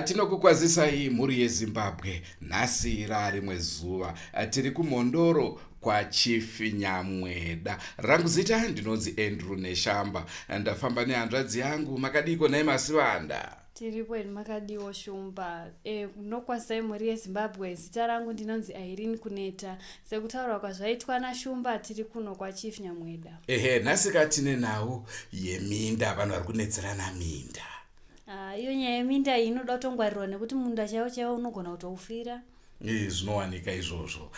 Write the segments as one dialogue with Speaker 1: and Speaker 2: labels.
Speaker 1: Tinokukwazisai mhuri yeZimbabwe. Nhasi rarimwe zuva tiri kumhondoro kwaChief Nyamweda. Rangu zita ndinonzi Andrew Neshamba. Ndafamba nehanzvadzi yangu. Makadiko naye Masivanda?
Speaker 2: Tiripo makadiwo Shumba. Nokwasai mhuri yeZimbabwe. Zita rangu ndinonzi Irene Kuneta. Sekutaurwa kwazvaitwa naShumba tiri kuno kwaChief Nyamweda.
Speaker 1: Nhasi tine nhau yeminda, vanhu vari kunetserana minda.
Speaker 2: Iyo nyaya yeminda inoda kutongwarirwa nekuti munda chaiwo unogona kutoufira.
Speaker 1: Zvinowanika izvozvo.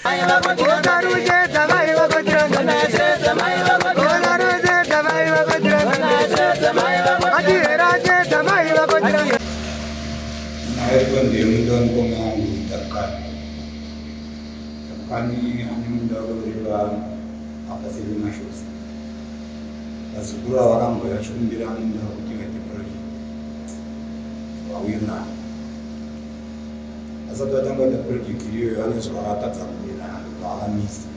Speaker 3: asati atanga da project iyo anezvo vakatadza kuenda ndokuvakamisa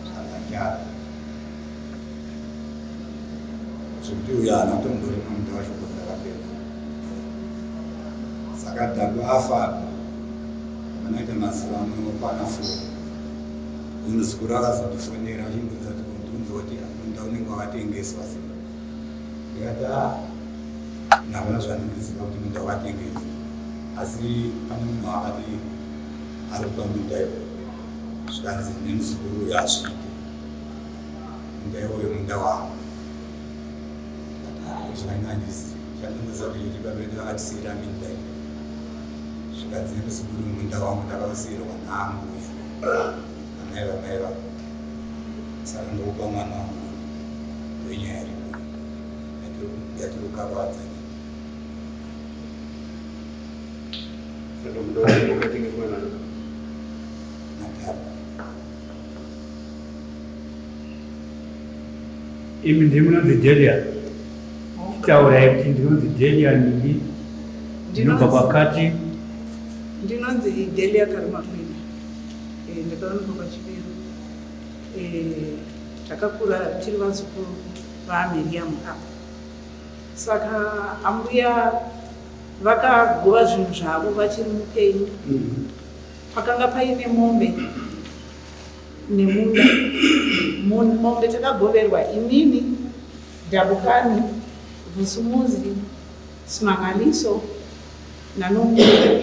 Speaker 3: zvakanyara zvokuti uyo haana kutondori munda wacho kuti akapera saka dhabu afa vanoita mazuva anokwana 4 ino ziku rakazotifonera achimbudza tikunzwa kuti munda unenge wakatengeswa sei ndikati navona zvandinoziva kuti munda wakatengeswa asi pane munhu akati ari kupa munda iwo zvikanzi nemuzukuru yazviite munda iwoyo munda wavo zvainandisi chandinoziva kuti pamene vakatisiyira minda iyo zvikanzi nemuzukuru munda wangu ndakausiyirwa naambuya amai vamai vavo saka ndokupa mwana wangu wenyaya riko yatiri kukavadza
Speaker 4: imi ndimunonzi Delia. Taurai kuti ndinonzi Delia nini? Ndinobva kwakati?
Speaker 5: Ndinonzi Delia Karimapinda. Ndakaonekwa paChipiro. Takakura tiri vazukuru vaMiriam apa. Saka ambuya vakagova zvinhu zvavo vachiri mupenyu. Pakanga paine mombe nemunda. Mombe takagoverwa inini, Dabukani, Vusumuzi, Simangaliso naNombuya.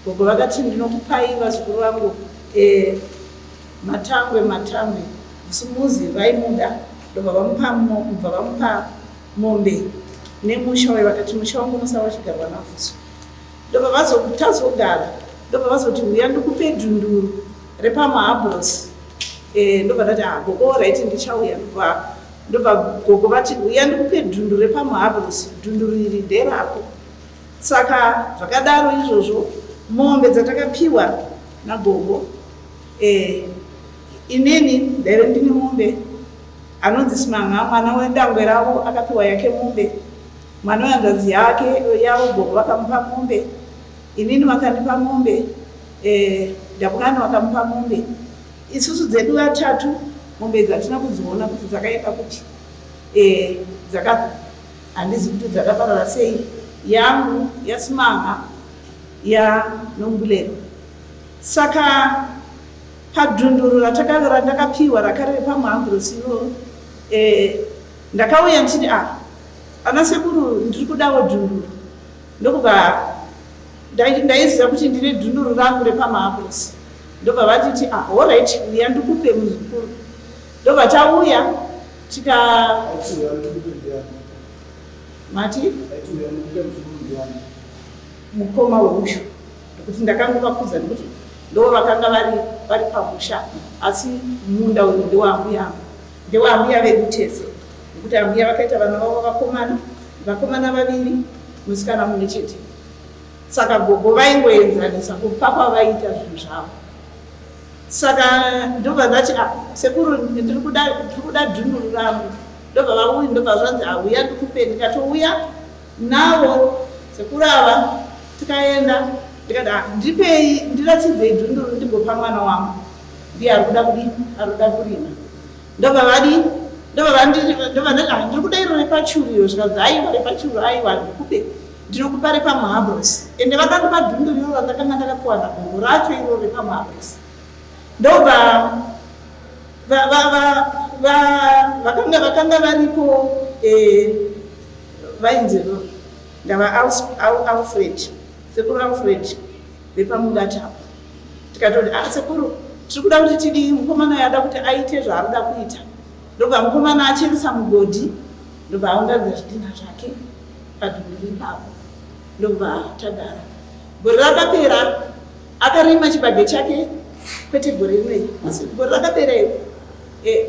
Speaker 5: Gogo vakati ndinokupai vazukuru vangu matangwe. Vusumuzi vaimuda ndobva vamupa mombe. Nemusha wayo vakati musha wangu unosava wachigarwa naVhuswa. Ndobva vazotazogara ndobva vazoti uya ndikupe dhunduru repamahabhurosi. Ndobva ndati gogo oraiti ndichauya. Ndobva gogo vati uya ndikupe dhunduru repamahabhurosi, dhunduru iri nderako. Saka zvakadaro izvozvo mombe dzatakapiwa nagogo. Inini ndaive ndine mombe anonzi Simanga, mwana wedangwe ravo akapiwa yake mombe. Mwana wehanzvadzi yavo gogo vakamupa mombe. Inini vakandipa mombe. Dabukani vakamupa mombe. Isusu dzedu vatatu mombe dzatina kudziona kuti dzakaita kuti handizi kuti dzakaparara sei. Yangu yaSimanga yaNombulero. Saka padhunduru randakapiwa rakarere pamuhamburosiwo ndakauya nditi ana sekuru ndiri kudawo dhunduru. Ndokubva ndaiziva kuti ndine dhunduru rangu repamahabhurosi. Ndobva vatiti alright uya ndikupe muzukuru. Ndobva tauya mati mukoma weusho ndokuti ndakangokakudza nekuti ndo vakanga vari pamusha asi munda uyu ndewaambuya vedu tese nekuti ambuya vakaita vana vavo vakomana vakomana vaviri musikana mumwe chete. Saka gogo vaingoenzanisa kupa kwavaita zvinhu zvavo. Saka ndobva vati sekuru ndiri kuda dhunduru rangu. Ndobva vauya ndobva zvanzi auya ndikupe. Ndikatouya navo sekuru ava tikaenda ndikati ndipei ndiratsidzei dhunduru ndigopa mwana wangu. Ndiye ari kuda kurima. Ndobva ndiri kuda iro repachuru iyo. Zvikanzi aiwa repachuru aiwa ndikupe. Ndinokupa repamuhabros. Ende vakandipa dhunduru iro randakanga ndakapiwa nagogo racho iro repamuhabros. Ndobva vakanga varipo vainzero ndava Alfred, sekuru Alfred vepamugatapo. Tikatoti sekuru tiri kuda kuti tidii, mukomana yada kuti aite zvaarida kuita. Ndobva mukomana acheresa mugodhi, ndobva aunganidza zvidhina zvake padhunduru ipapo. Ndobva tagara. Gore rakapera akarima chibage chake, kwete gore rinei, asi gore rakapera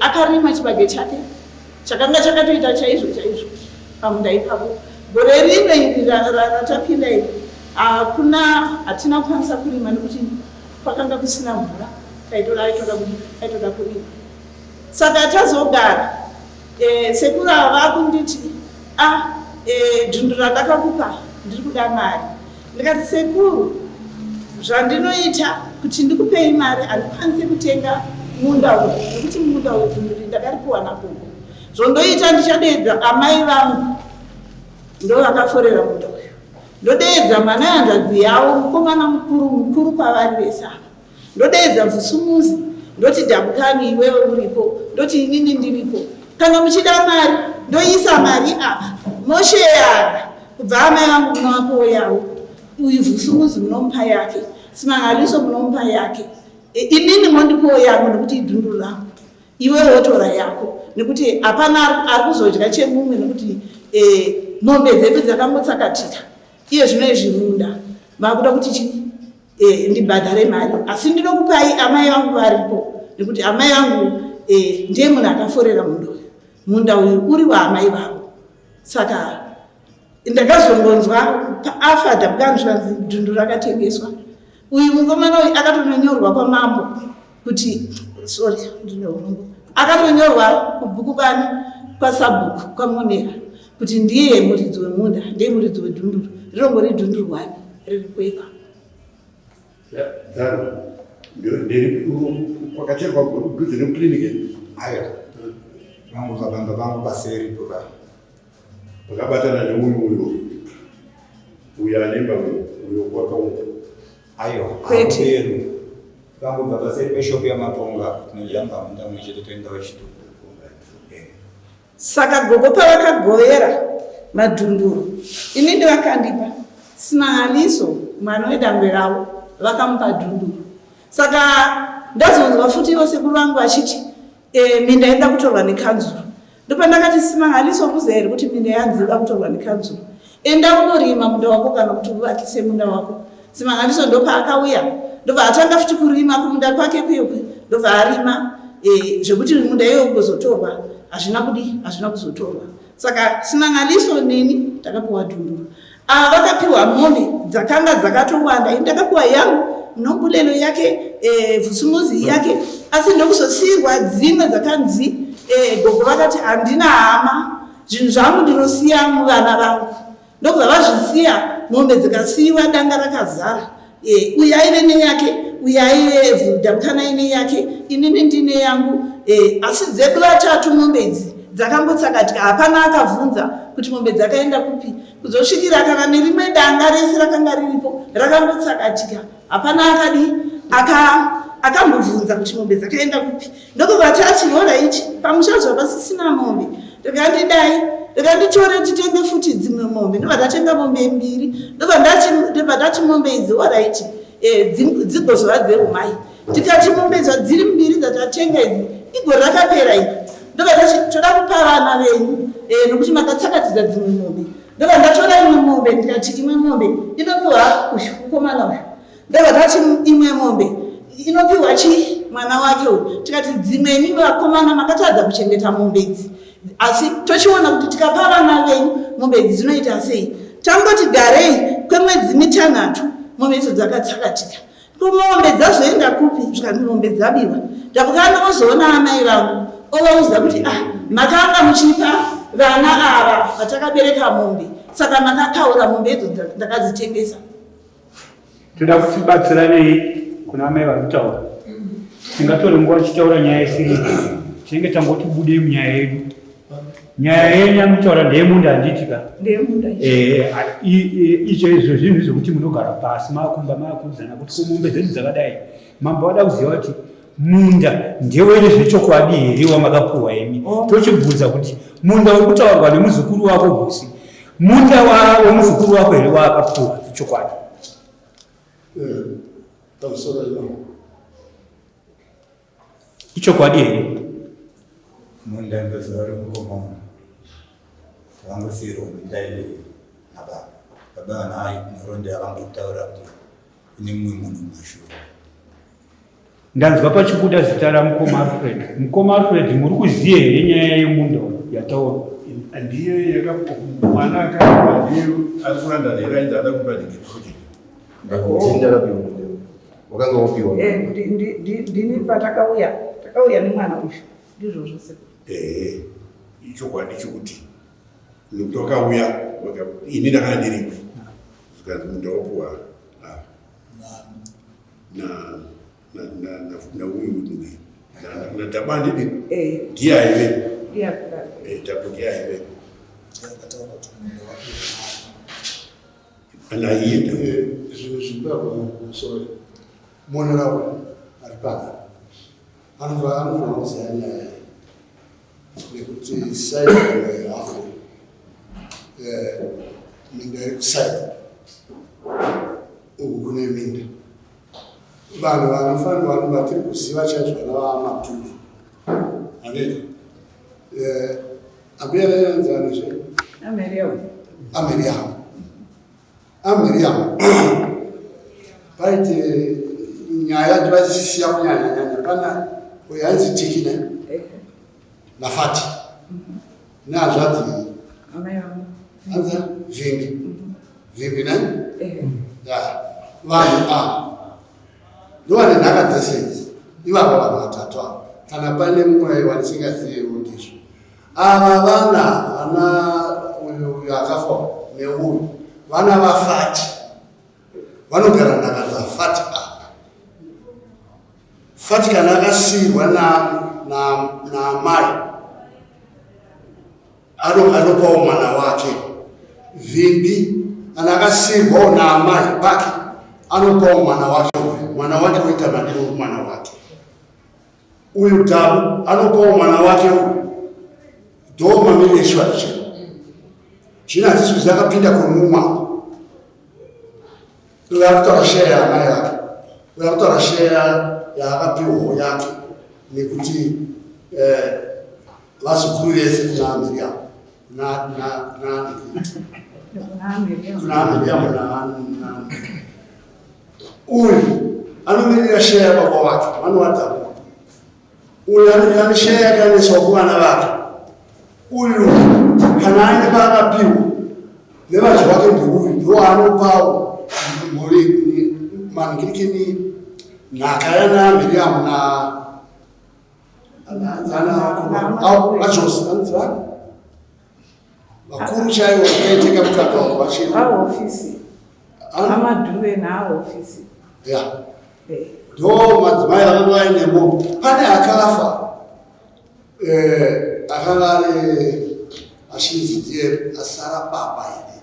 Speaker 5: akarima chibage chake chakanga chakatoita chaizvo pamunda ipapo. Gore rimwe ratapinda iri hatina kukwanisa kurima nekuti kwakanga kusina mvura. Aitoda kurima. Saka tazogara sekuru ava vakunditi dhunduru randakakupa ndiri kuda mari. Ndikati sekuru, zvandinoita kuti ndikupei mari handikwanisi kutenga munda uyu nekuti munda uyu dhunduru ndakaripiwa nagogo. Zvondoita ndichadeedza amai vangu ndo vakaforera munda uyu. Ndodeedza mwana yanzvadzi yavo mukomana mukuru kwavari vese ava. Ndodeedza Vusumuzi ndoti Dabukani iwewe uripo, ndoti inini ndiripo. Kana muchida mari ndoisa mari apa mosheyana kubva amai vangu mumaoko yavo. Uyu Vusumuzi munompa yake, Simangaliso munompa yake, inini mondipowo yangu nekuti idhunduru rangu. Iwe wotora yako nekuti hapana ari kuzodya chemumwe nekuti mombe dzedu dzakambotsakatika. Iye zvino izvirunda makuda kuti ndibhadhare mari, asi ndinokupai amai vangu varipo nekuti amai vangu ndiye munhu akaforera munda uyu uri waamai vavo. Saka ndakazongonzwa afa Dabukani zvanzi dhunduru rakatengeswa. Uyu mukomana uyu akatonyorwa kwamambo kuti akatonyorwa kubhuku bani kwasabhuku kwamonera kuti ndiye muridzi wemunda, ndiye muridzi wedhunduru. Rinongori dhunduru wani riri kweka.
Speaker 6: Ndiri kwakacherwa kudhuze nekliniki.
Speaker 3: Aiwa. Vangu vabamba vangu baseri kuva.
Speaker 6: Vakabatana neuyu anemba uyo kwakaunga.
Speaker 3: Aiwa.
Speaker 5: Kwete.
Speaker 3: Vangu babaseri peshopu yamatonga tinojamba munda mwechete toenda wechituku.
Speaker 5: Saka gogo pavakagovera madhunduru, ini ndivakandipa Simangaliso mwana wedangwe ravo vakamupa dhunduru. Saka ndazonzwa futi sekuru vangu vachiti minda inoda kutorwa nekanzuru. Ndopandakati Simangaliso kuzairi kuti minda yanzi inoda kutorwa nekanzuru. Enda unorima munda wako kana kuti uvakise munda wako. Simangaliso ndopaakauya ndobva atanga futi kurima kumunda kwake kwekwe, ndobva arima zvekuti munda iyoyo kuzotorwa hazvina kuzotorwa. Saka Simangaliso neni takapiwa dhunduru. Vakapiwa mombe dzakanga dzakatowanda. Ini ndakapiwa yangu nombulelo yake, Vusumuzi yake, asi ndokuzosiyirwa dzimwe dzakanzi gogo vakati handina hama, zvinhu zvangu ndinosiya muvana vangu. Ndobva vazvisiya mombe dzikasiyiwa danga rakazara. Uyu aive neyake, uyu aive Dabukani aine yake, inini ndine yangu. Asi dzedu vatatu mombe idzi dzakambotsakatika, hapana akavhunza kuti mombe dzakaenda kupi. Kuzosvikira kana nerimwe danga rese rakanga riripo rakambotsakatika, hapana akambobvunza kuti mombe dzakaenda kupi. Ndokubva tati oraiti pamusha zvapasisina mombe, ndikanditore titenge futi dzimwe mombe. Ndobva ndatenga mombe mbiri. Ndobva ndati mombe idzi oraiti dzigozova dzerumai. Tikati mombe dziri mbiri dzatatenga idzi igore rakapera iri. Ndobva ndati toda kupa vana venyu nokuti makatsakatidza dzimwe mombe. Ndobva ndatora imwe mombe ndikati imwe mombe inopiwa mukomana uyu. Ndobva ndati imwe mombe inopiwa mwana wake uyu. Tikati dzimweni vakomana makatadza kuchengeta mombe idzi. asi tochiona kuti tikapa vana venyu mombe idzi dzinoita sei. Tamboti garei kwemwedzi mitanhatu mombe idzo dzakatsakatika. Mombe dzazoenda kupi zvikanzi mombe dzabiwa. Ndakanga ozoona amai vangu ovauza kuti makanga muchipa vana ava vatakabereka mombe saka makataura mombe idzo ndakadzitengesa.
Speaker 4: Toda kuti batsiranei kuna amai vari kutaura. Tingatore nguva tichitaura nyaya isiri tinenge tangoti budei munyaya yedu. Nyaya yenyu yamutaura ndeyemunda handitika.
Speaker 5: Ndeyemunda.
Speaker 4: Icho izvo zvinhu zvokuti munogara pasi makumba makuudzana kuti mombe dzedu dzakadai. Mamba wada kuziva kuti munda ndewenyu zvechokwadi here wamakapuhwa imi. Tochibvunza kuti munda uri kutaurwa nemuzukuru wako Gusi, munda wemuzukuru wako here waakapuhwa zvechokwadi? Ichokwadi here?
Speaker 3: Munda ndozvari kukoma vangosiyirwa ndai nababa. Baba naye Muronde akambotaura kuti kune mumwe munhu mumashure.
Speaker 4: Ndanzwa pachikuda zita ramukoma Alfred. Mukoma Alfred muri kuziya here nyaya yemunda yataurwa?
Speaker 6: Ndiye mwana akaiwa ndiye ari kuranda nerainzi ada kupa ndigeproject.
Speaker 7: Wakanga wopiwa?
Speaker 5: Ndini patakauya nemwana uyu ndizvo zvose.
Speaker 6: Ichokwadi chokuti nekuti wakauya ini ndakanga ndiripo zvikanzi munda wapuhwa nauyu nadhaba ndidi ndiye aive dhabo ndiye aive anaienda
Speaker 8: zvinhu zvibaba monerawo ari pana anofanira kuziva nyaya nekuti saidi hafu minda iri kusaidi uku kune minda vanhu vanofanirwa vatiri kuziva chaizvo vana vamatuvi aneta abeyaanzanizve ameriam paite nyaya ndivasisiya kunyanyanyanya pana uyo ainzi Tikine naFati nehanzvadzi anzi Vimbi ne vanhu ndovane nhaka dzese idzi ivava vanhu vatatu ava kana pane mumwe wanisingaziviwo ndizvo. Ava vana uyu akafa neuyu vana vaFati vanogara nhaka dzaFati Fati kana akasiyirwa naamai anopawo mwana wake. Vimbi kana akasiyirwawo naamai pake anopawo mwana wake oita madiro mwana wake. Uyu Dhabu anopawo mwana wake uyu ndo mamiri eshwari chenu. Zvino hatisi akapinda kumumwa. Uyu akutaura sheya yaamai vake. Uyu akutaura sheya yaakapiwa yake nekuti vazukuru vese kuna Miriam uyu anomirira sheya baba wake vana vaDhabu. Uyu ane sheya yakaendeswa kuvana vake. Uyu kana aine paakapiwa nevadyi vake ndeuyu ndo anopawo mangirikini nhaka yana Miriam naJose anzivana vakuru chaivo vakaiteka mukaka wavo
Speaker 5: vachihofisi amadhuve naahofisi
Speaker 8: ndo madzimai vakanga vainemo. Pane akafa akanga ari achinzi ndiye asara baba ine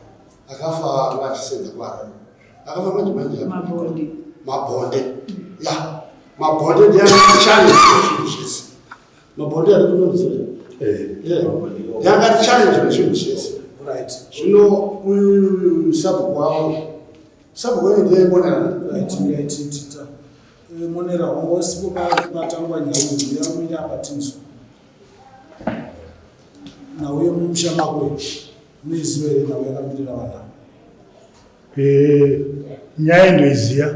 Speaker 8: akafa vachisenza kwara akafa manje mabhonde mabhonde ndiakachallenge zvinhu zvese. Mabhonde ari kunoziva ndiakati challenge nezvinhu zvese. Zvino uyu sabhuku wavo ndiye
Speaker 9: monera wangu wasipo batangwa nyauzi yamira abatinzo nawe mushama kwe nezwe nawe yakamirira vana
Speaker 10: nyaya ndoiziya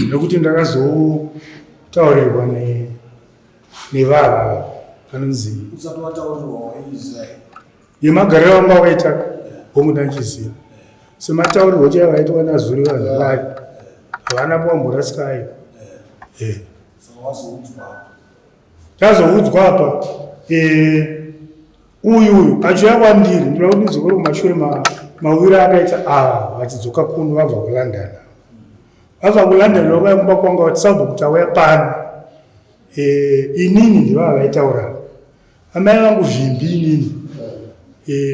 Speaker 10: nekuti ndakazotaurirwa nevava anonzi
Speaker 9: usati wataurirwa waiziya
Speaker 10: yemagariro anga wakaita hongu ndachiziya semataurirwo chaivaitwa nazuri vanhu vai havana kuamborasikayo
Speaker 9: saka wazoudzwa
Speaker 10: tazoudzwa apa uyu achiuya kwandiri ndinoda kuti ndizokore kumashure mawiri akaita ava vachidzoka kuno vabva kulandana vakauya kumba kwanga kuti sabva kuti auya pano inini ndiva vaitaura amai vangu vhimbi inini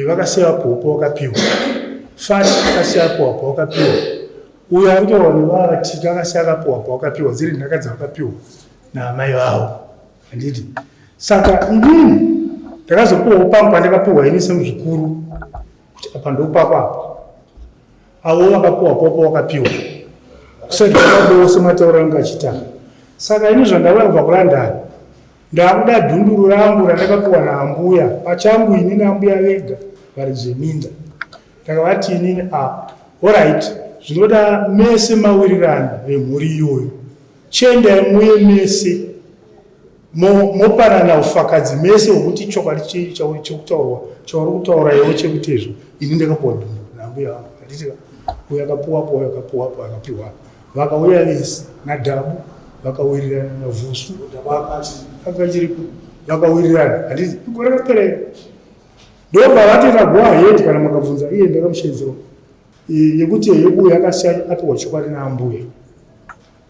Speaker 10: vakasiya popo vakapiwa fati akasiya popo vakapiwa uyo ari kutaura nevavatika akasiya kapowa pawakapiwa dziri nhaka dzavakapiwa naamai vavo handiti saka inini ndakazopiwawo pangu pandakapiwa ini semuzvikuru kuti apa ndopako apa avo vakapiwa popo vakapiwa kusendakadowo sematauro anga achitanga saka ini zvandauya kubva kulandani ndakuda dhunduru rangu randakapiwa naambuya pachangu ini naambuya vega vari zveminda ndakavati inini oright zvinoda mese mawirirano vemhuri iyoyo chiendai muye mese mopanana ufakadzi mese hwekuti chokwadi chekutaurwa chauri kutaura iwo chekutezvo ini ndakapiwa dhunduru naambuya vangu handiti uyo akapiwapo uyo akapiwapo akapiwa vakauya vese nadhabu vakawirirana navhusu akachiripo vakawirirana handiti ikore kaperera ndobva vatenda gwahedi kana makabvunza iye ndakamusheedzera yekuti uyu akasiya apiwa chokwadi naambuya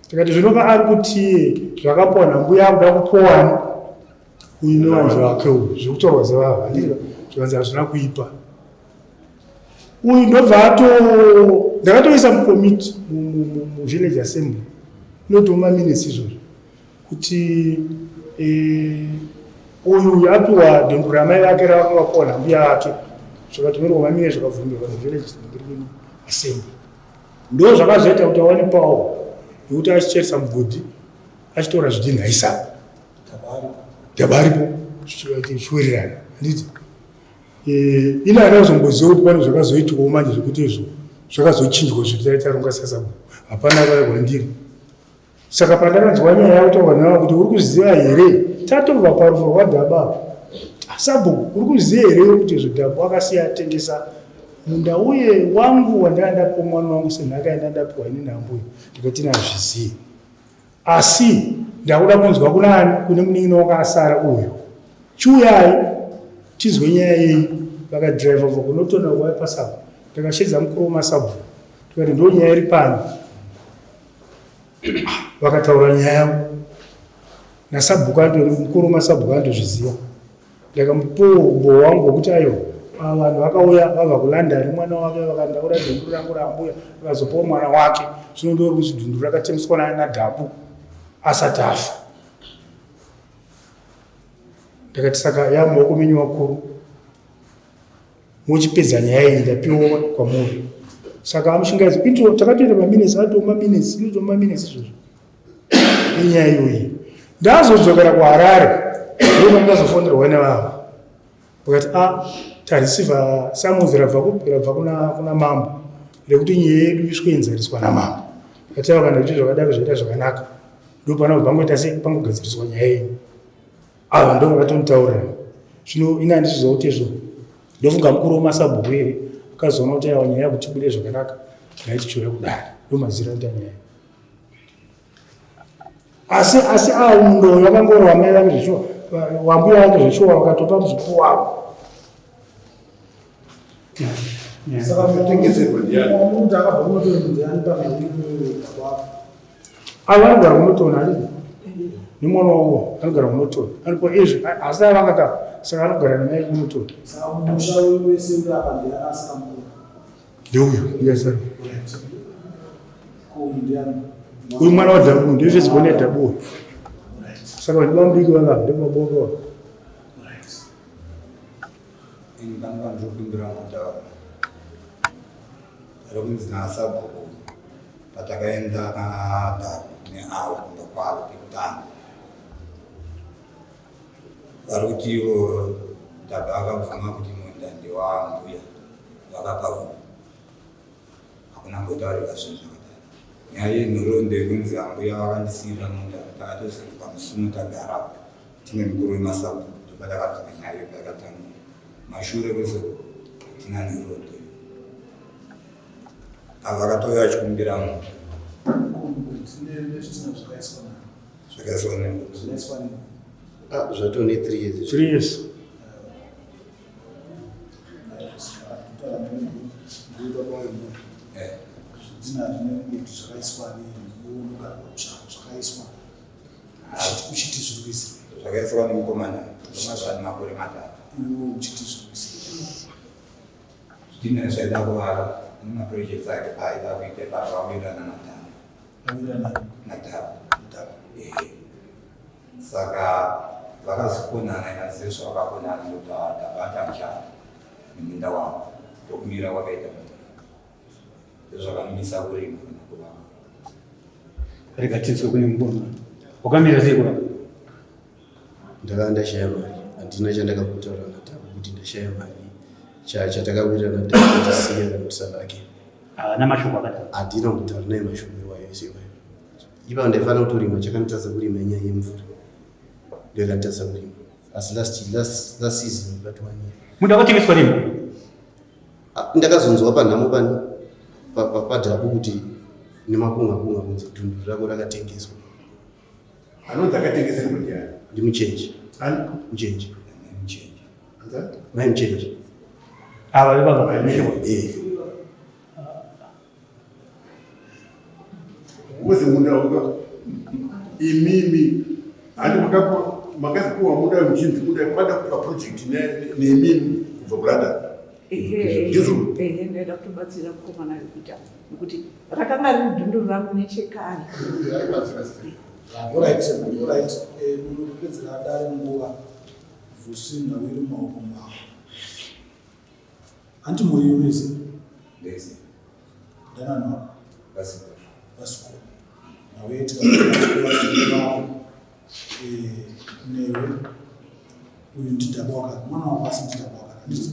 Speaker 10: tikati zvinova ari kuti zvakapiwa nambuya akuda kupowani uyu nevanhu vake uyu zvekutaurwa sevava handiti zvivanzi hazvina kuipa uyu ndobva ndakatoisa mukomiti muvillage assembly inotoma minutes izvozvo kuti uyu apiwa dhunduru ramai vake ravakavapiwa nambuya vake zvakatumirwa mamine zvakabvumirwa muvillage assembly ndo zvakazoita kuti awane pawo yekuti achicheresa mugodhi achitora zvidinhaisa dabaripo chichiwirirana handiti ine akazomboziva kuti pane zvakazoitwawo manje zvekuti izvo zvakazochinjwa zvitaitaronga sasabu hapana akaregwa ndiri saka pandakanzwa nyaya yakuti vanhu vava kuti uri kuziva here tatobva parufu rwadhaba sabu uri kuziva here kuti izvo dhabu akasiya atengesa munda uye wangu wandaandapiwa mwana wangu senhaka yandandapiwa ini nambuya ndikati nazvizive asi ndakuda kunzwa kune munin'ina wakasara uyo chiuyai tizwe nyaya yei vakadhiraivha kubva kunotona kuwai pasabu ndakashedza mukuru wemasabu tikati ndo nyaya iri pano vakataura nyaya yangu nasabhuku mukuru wemasabhuku andozviziva ndakamupiwa umbo wangu wekuti ayo vanhu vakauya vabva kulandani mwana wake vakandaura dhunduru rangu rambuya vakazopiwa mwana wake zvino ndori kuti dhunduru rakatengeswa nadhabu asati afa ndakati saka yamumaoko menyu wakuru muchipedza nyaya iyi ndapiwa kwamuri saka amushingaidzi into takatoenda maminesi atoma minesi inotoma minesi izvozvo inyaya iyoyi ndazodzokera kuharare ndoka ndazofonerwa nevava vakati tarisivha samuzi rabva kuna mambo rekuti nyaya yedu iswenzariswa namambo ataiva kana kuti zvakadaro zvaita zvakanaka ndopana kuti pangoita sei pangogadziriswa nyaya iyi ava ndo vakatonitaurira zvino ina handizviziva kuti izvo ndofunga mukuru wemasabhuku here akazoona kuti aiwa nyaya yakuti bude zvakanaka yaiti chiuya kudara ndomazira kuti anyaya asi mundo vakangori wamai vake zveshuwa wambuya vake zveshuwa vakatopa muzuku wavo
Speaker 9: saka
Speaker 6: Tengeserwa ndiani?
Speaker 9: muntu akabva kunotori ndiani pamaiiawafa
Speaker 10: ava anogara kunotona ari nemwana wavo anogara kunotona aripo izvi asi avakaka saka anogara namai kunotona
Speaker 9: saka musha wese uri apa ndiani asina mukuru
Speaker 10: ndeuyu ndiyasari
Speaker 9: ko ndiani
Speaker 10: uyu mwana wadhabu ndezvezigone dhabuwe saka vandivamudiki vanga ndemaboka
Speaker 3: ndanga ndikumbira kutaura rokunzi nasabhuku patakaenda nadhabu neavo kumba kwavo pekutanga vari kuti ivo dhabu akabvuma kuti munda ndewambuya vakapa uku hakuna ngotaurika zvinhu zvakadaro nyaya yenhoroondo yekunzi ambuya vakandisiyira munda takatozenge pamusumu tagarapo tine mukuru wemasabhuku ndopata nyaya yakatanga mashure kwese tinanirodo avakatoya achikumbiramo zvakaiswa
Speaker 8: zvatone 3 years
Speaker 10: 3 years
Speaker 3: zvakaiswa nemukomana zvemazvani makore matatu zvidhina zvaida kuvara nemaprojects ake aida kuita pavawirirana nadhabu saka vakazokonana inazive zvavakakonana ndotabatacha neminda wavo ndokumira kwakaita ndozvakamisa kurima kana kuvava
Speaker 4: rega tinzwe kune mbona wakamira sei kurapa
Speaker 8: ndakanga ndashaya mari handina chandakambotara nadhabu kuti ndashaya mari chatakawirirana nadhabu tisiya kana kusavake
Speaker 4: namashoko akadai
Speaker 8: handina kutaura naye mashoko iwayo isiwayo ipapo ndaifanira kutorima chakanditatsa kurima inyaya yemvura ndoyakanditatsa kurima asi last season but 1 year
Speaker 4: mundu akatengeswa rima
Speaker 8: ndakazonzwa panhamo padhabu kuti nemakunga kunzi dhundu rako rakatengeswa
Speaker 6: anonzi akatengesera mundiani
Speaker 8: ndimuchenji muchenji mai muchenji
Speaker 4: ava vevanga
Speaker 6: uzi munda imimi handi makazipuwa muda mchinzi muda mada kupa project neimimi kubva kulanda
Speaker 5: ndaida kutobatsira mukomana rekuita nekuti rakanga riri dhundu rangu nechekare
Speaker 9: munopedzera dare nguva vhusinga wiri maoko mavo handi muri wese ndananwa vasikoro naweitikaaaao newe uyu ndidhaba wakati mwana wapasi ndidhaba wakati handiti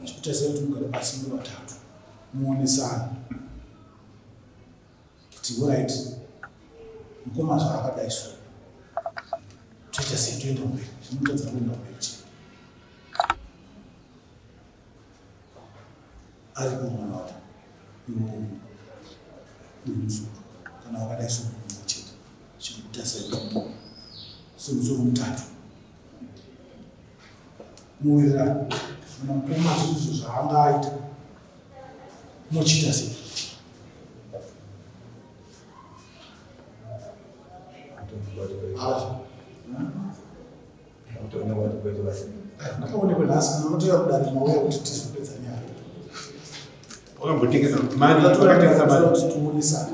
Speaker 9: chikutasira kuti mugare pasi muri vatatu muonesana kuti orit mukoma zvaakadaiso toita sei toenda mberi zvinotadza kuenda mberi chii aripo mwana wacho iwomusoro kana wakadaiso mumwe chete chikutasira semusoro mutatu muwirirana kana mukoma zvinhu zvaangaita muchita sei ndakaonekwa nhasi kana unotoya kudarima uya kuti tizopedza nyaya
Speaker 6: wakambotengesa mari wakatengesa mari
Speaker 9: kuti tionesana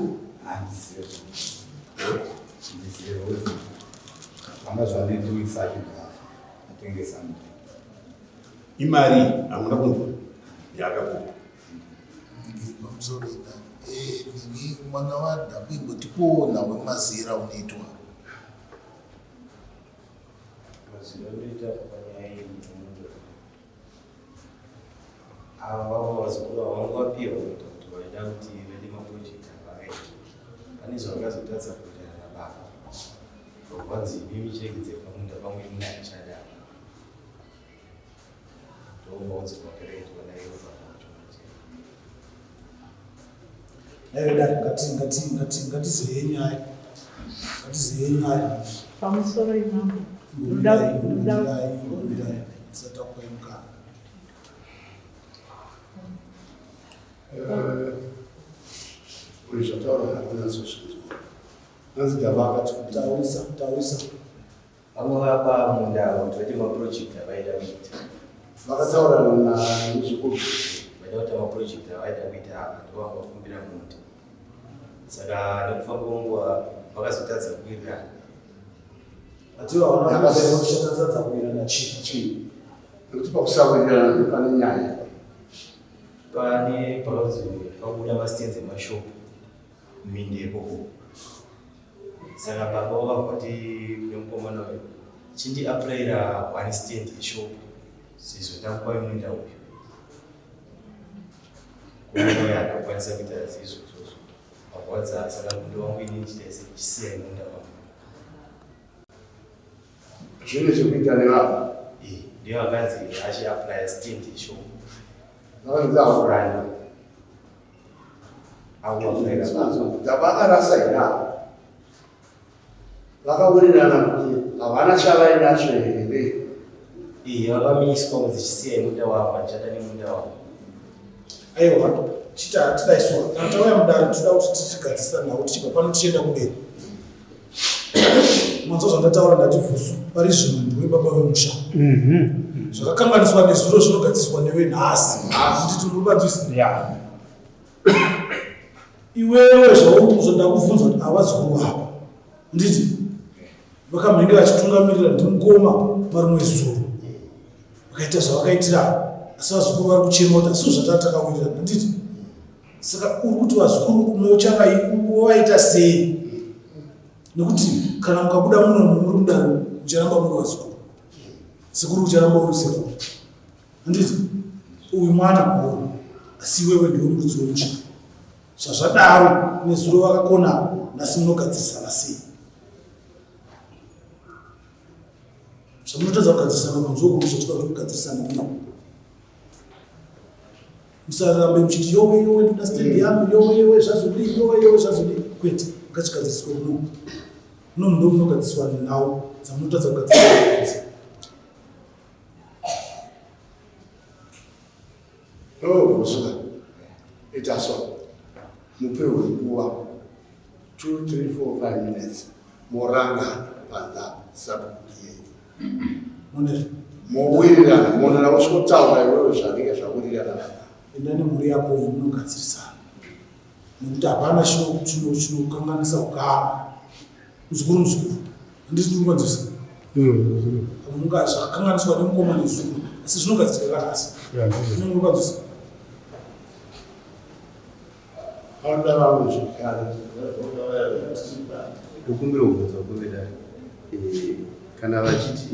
Speaker 3: vanga zvanendoisati atengesa
Speaker 6: imari hamuna kunzwa yakapo
Speaker 7: pamusoro ini mwana wadhabu imbotipoona wemazira unoitwa
Speaker 11: mazira unoita panyaya yemundo ava vavo vazokura vangu vapiwa kuita kuti vaida kuti vede maprojekti avakaita pane zvavakazotadza kuitana nababa vanzi mimi chege dzepamunda pamwe munaichada ndomaudzi kwakareitwa naivo
Speaker 9: ngatizeye nyaya
Speaker 5: pamusoro imamo
Speaker 9: ingombirai isatakupai mukana
Speaker 8: zvataura hakunazosvinzwa anzi dhaba akati
Speaker 9: taurisa
Speaker 11: avo vapa munda kuti vati maprojekti avaida kuita
Speaker 8: vakataurana nezvikuru
Speaker 11: vaida kuita maprojekti avaida kuita ndovanga vakumbira munda saka nekufamba kwenguva vakazotadza kuwirirana
Speaker 9: ativaonaaatadza kuwirirana chii
Speaker 8: nekuti pakusawirirana ndopane nyaya
Speaker 11: pane pakauzi pakubuda masitenzi emashopu minde ikoko saka baba wakabva kuti kune mukomana uyu chindiapurayira 1 stand yeshopu zizvo takupa munda uyu kunoya ndakukwanisa kuita zizvozvozvo pakuwadza saka mundo wangu ini chitaise chisiyai munda wangu
Speaker 8: zvine zvekuita nevava
Speaker 11: ndiyo akanzi achiapply stint isho
Speaker 8: Zafurana.
Speaker 11: akuapplyra
Speaker 8: Dzavakarasaira vakawirirana kuti havana chavainacho here.
Speaker 11: vakamiswa mudzichisiya imunda wavo vachada nemunda wavo.
Speaker 9: aiwa tidaiswa kana tauya mudare toda kuti tichigadzisa nawo tichibva pano tichienda kumberi. Mwanzo zvandataura ndati vhusu pari zvino ndiwe baba vemusha zvakakanganiswa nezuro zvinogadziswa newe nhasi nditi ndinobatsisa iwewe zvandakubvunza kuti avazukuru vako nditi vakamhenge vachitungamirira ndimukoma marimwe zuro vakaita zvavakaitira asi vazukuru vari kuchema kuti asiwo zvatatakawirira nditi saka uri kuti vazukuru unovaita sei nekuti kana mukabuda muno muri mudare mucharamba muri vazukuru sekuru ucharamba uri sekuru handiti uyu mwana mukuru asi iwewe ndiwe murudzi wemusha zvazvadaro nezuro vakakona nhasi munogadzisana sei zvamunotadza kugadzisana kunzwa kumusha chika kuti kugadzisana kuno musarambe muchiti yowe ndoda stendi yangu yowe zvazodii kwete ngachigadziswe kuno ndo munogadziswa nawo dzamunotadza kugadzisana
Speaker 8: Vusuka ita so mupewe nguva 2, 3, 4, 5 minutes moranga panza sabutiye mowirirana monera usikotaura iwewe zvanenge zvawirirana
Speaker 9: inani mhuri yako munogadzirisana nekuti hapana chinokanganisa ugama muzukuru handiti tiri kuvanzisa zvakakanganiswa nemukoma nezukuru asi zvinogadzirika kanasi inenge ukanzisa
Speaker 6: ndokumbira kubvunza kuvedari kana vachiti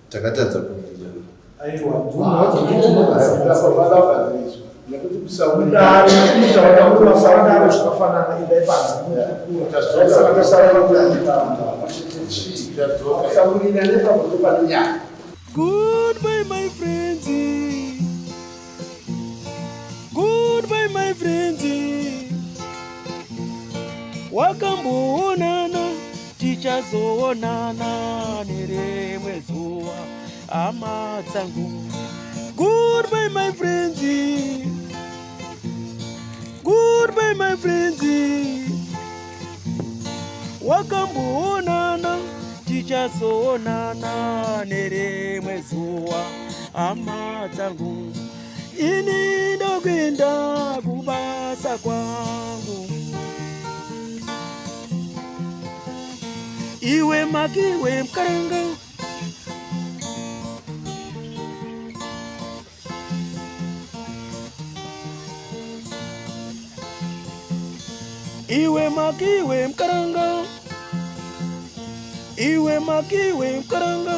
Speaker 6: takatadza kuirirana
Speaker 8: nekuti kusawirirana
Speaker 9: zvakafanana idai panza
Speaker 12: Goodbye, my friends. Goodbye, my friends. Wakamboonana tichazoonana nerimwe zuva hama dzangu. Goodbye, my friends. Goodbye, my friends. Wakamboonana tichazoonana nerimwe zuva hama dzangu. Ini ndokwenda kubasa kwangu. Iwe makiwe mkaranga. Iwe makiwe mkaranga. Iwe makiwe mkaranga.